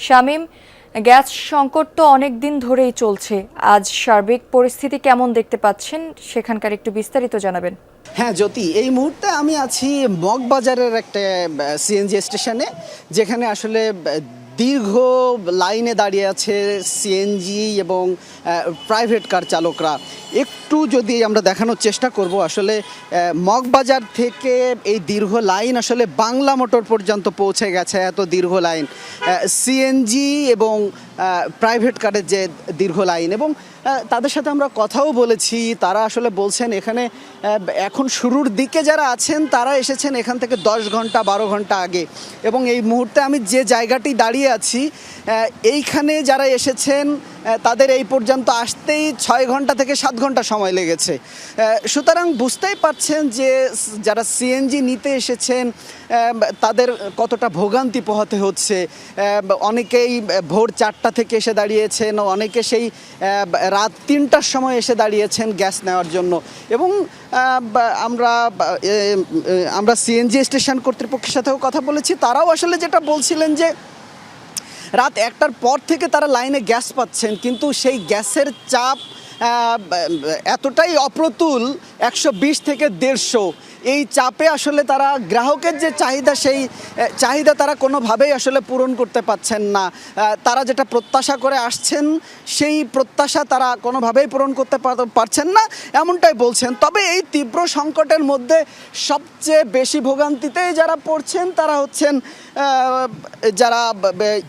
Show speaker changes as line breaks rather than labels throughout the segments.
Shamim, gas সংকট তো অনেক দিন ধরেই চলছে। আজ সার্বিক পরিস্থিতি কেমন দেখতে পাচ্ছেন সেখানকার একটু বিস্তারিত জানাবেন।
হ্যাঁ জ্যোতি, এই মুহূর্তে আমি আছি মগবাজারের একটা সিএনজি স্টেশনে, যেখানে আসলে দীর্ঘ লাইনে দাঁড়িয়ে আছে সিএনজি এবং প্রাইভেট কার চালকরা। একটু যদি আমরা দেখানোর চেষ্টা করব, আসলে মগবাজার থেকে এই দীর্ঘ লাইন আসলে বাংলা মোটর পর্যন্ত পৌঁছে গেছে। এত দীর্ঘ লাইন সিএনজি এবং প্রাইভেট কারের যে দীর্ঘ লাইন, এবং তাদের সাথে আমরা কথাও বলেছি। তারা আসলে বলছেন এখানে এখন শুরুর দিকে যারা আছেন তারা এসেছেন এখান থেকে 10 ঘন্টা 12 ঘন্টা আগে, এবং এই মুহূর্তে আমি যে জায়গাটি দাঁড়িয়ে আছি এইখানে যারা এসেছেন তাদের এই পর্যন্ত আসতেই 6 ঘন্টা থেকে 7 ঘন্টা সময় লেগেছে। সুতরাং বুঝতেই পারছেন যে যারা সিএনজি নিতে এসেছেন তাদের কতটা ভোগান্তি পোহাতে হচ্ছে। অনেকেই ভোর 4টা থেকে এসে দাঁড়িয়েছেন, অনেকে সেই রাত 3টার সময় এসে দাঁড়িয়েছেন গ্যাস নেওয়ার জন্য। এবং আমরা সিএনজি স্টেশন কর্তৃপক্ষের সাথেও কথা বলেছি। তারাও আসলে যেটা বলছিলেন যে রাত 1টার পর থেকে তারা লাইনে গ্যাস পাচ্ছেন, কিন্তু সেই গ্যাসের চাপ এতটাই অপ্রতুল, 120 থেকে 150। এই চাপে আসলে তারা গ্রাহকের যে চাহিদা, সেই চাহিদা তারা কোনোভাবেই আসলে পূরণ করতে পারছেন না। তারা যেটা প্রত্যাশা করে আসছেন সেই প্রত্যাশা তারা কোনোভাবেই পূরণ করতে পারছেন না, এমনটাই বলছেন। তবে এই তীব্র সংকটের মধ্যে সবচেয়ে বেশি ভোগান্তিতে যারা পড়ছেন তারা হচ্ছেন যারা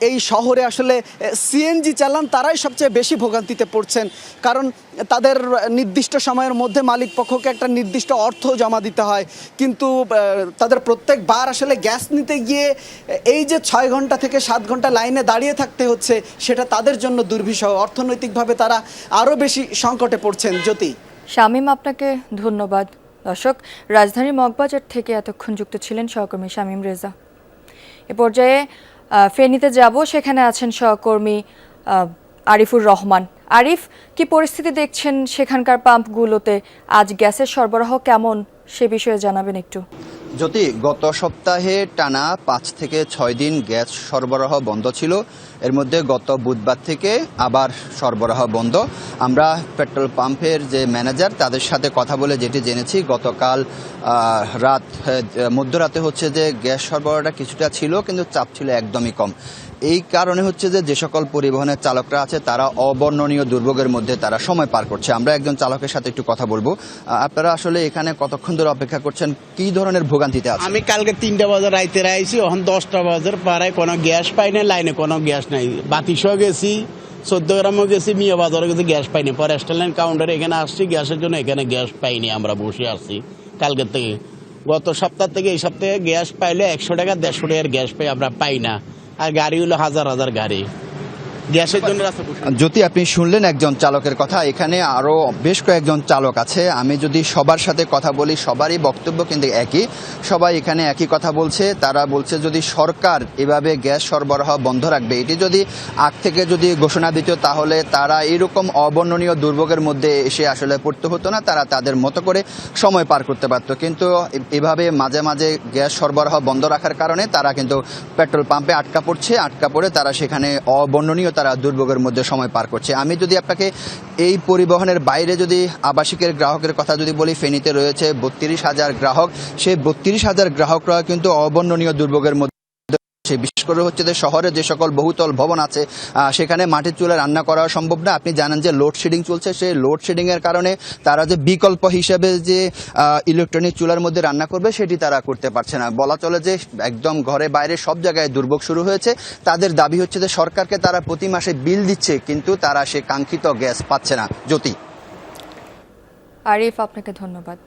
এই শহরে আসলে সিএনজি চালান, তারাই সবচেয়ে বেশি ভোগান্তিতে পড়ছেন। কারণ তাদের নির্দিষ্ট সময়ের মধ্যে মালিক পক্ষকে একটা নির্দিষ্ট অর্থ জমা দিতে হয়, কিন্তু তাদের প্রত্যেকবার আসলে গ্যাস নিতে গিয়ে এই যে 6 ঘন্টা থেকে 7 ঘন্টা লাইনে দাঁড়িয়ে থাকতে হচ্ছে, সেটা তাদের জন্য দুর্বিষহ। অর্থনৈতিকভাবে তারা আরও বেশি সংকটে পড়ছেন। জ্যোতি।
শামীম, আপনাকে ধন্যবাদ। দর্শক, রাজধানীর মগবাজার থেকে এতক্ষণ যুক্ত ছিলেন সহকর্মী শামীম রেজা। এ পর্যায়ে ফেনীতে যাব, সেখানে আছেন সহকর্মী আরিফুর রহমান। আরিফ, কি পরিস্থিতি দেখছেন সেখানকার পাম্পগুলোতে? আজ গ্যাসের সরবরাহ কেমন সে বিষয়ে জানাবেন একটু।
যদি গত সপ্তাহে টানা 5 থেকে 6 দিন গ্যাস সরবরাহ বন্ধ ছিল, এর মধ্যে গত বুধবার থেকে আবার সরবরাহ বন্ধ। আমরা পেট্রোল পাম্পের যে ম্যানেজার তাদের সাথে কথা বলে যেটি জেনেছি, গতকাল মধ্যরাতে হচ্ছে যে গ্যাস সরবরাহটা কিছুটা ছিল, কিন্তু চাপ ছিল একদমই কম। এই কারণে হচ্ছে যে সকল পরিবহনের চালকরা আছে তারা অবর্ণনীয় দুর্ভোগের মধ্যে তারা সময় পার করছে। আমরা একজন চালকের সাথে একটু কথা বলবো। আপনারা আসলে এখানে কতক্ষণ ধরে অপেক্ষা করছেন, কি ধরনের ভোগান্তিতে আছেন?
আমি কালকে 3টা বাজার রাইতে আইছি, এখন 10টা বাজার পাড়ায় কোনো গ্যাস পাই না, লাইনে কোনো গ্যাস নাই। বাতিসহ গেছি, 14 গ্রামও গেছি, মিয়া বাজারে গেছি, গ্যাস পাইনি। পরে স্টারলাইন কাউন্টারে এখানে আসছি গ্যাসের জন্য, এখানে গ্যাস পাইনি। আমরা বসে আসছি কালকের থেকে। গত সপ্তাহ থেকে এই সপ্তাহে গ্যাস পাইলে 100 টাকা 150 টাকার গ্যাস পাই, আমরা পাই না। আর গাড়ি হলো হাজার হাজার গাড়ি গ্যাসের জন্য।
যদি আপনি শুনলেন একজন চালকের কথা, এখানে আরো বেশ কয়েকজন চালক আছে। আমি যদি সবার সাথে কথা বলি, সবারই বক্তব্য কিন্তু একই। সবাই এখানে একই কথা বলছে। তারা বলছে যদি সরকার এভাবে গ্যাস সরবরাহ বন্ধ রাখবে, এটি যদি আগ থেকে যদি ঘোষণা দিত, তাহলে তারা এরকম অবর্ণনীয় দুর্ভোগের মধ্যে এসে আসলে পড়তে হতো না। তারা তাদের মতো করে সময় পার করতে পারত। কিন্তু এভাবে মাঝে মাঝে গ্যাস সরবরাহ বন্ধ রাখার কারণে তারা কিন্তু পেট্রোল পাম্পে আটকা পড়ে তারা সেখানে অবর্ণনীয় তারা দুর্ভোগের মধ্যে সময় পার করছে। আমি যদি আপনাকে এই পরিবহনের বাইরে যদি আবাসিকের গ্রাহকের কথা যদি বলি, ফেনীতে রয়েছে 32,000 গ্রাহক। সেই 32,000 গ্রাহকরা কিন্তু অবর্ণনীয় দুর্ভোগের মধ্যে। বিশেষ করে হচ্ছে যে শহরে যে সকল বহুতল ভবন আছে সেখানে মাটির চুলায় রান্না করা সম্ভব না। আপনি জানেন যে লোডশেডিং চলছে, সেই লোডশেডিং এর কারণে তারা যে বিকল্প হিসেবে যে ইলেকট্রনিক চুলার মধ্যে রান্না করবে সেটি তারা করতে পারছে না। বলা চলে যে একদম ঘরে বাইরে সব জায়গায় দুর্ভোগ শুরু হয়েছে। তাদের দাবি হচ্ছে যে সরকারকে তারা প্রতি মাসে বিল দিচ্ছে, কিন্তু তারা সে কাঙ্ক্ষিত গ্যাস পাচ্ছে না। জ্যোতি।
আরিফ, আপনাকে ধন্যবাদ।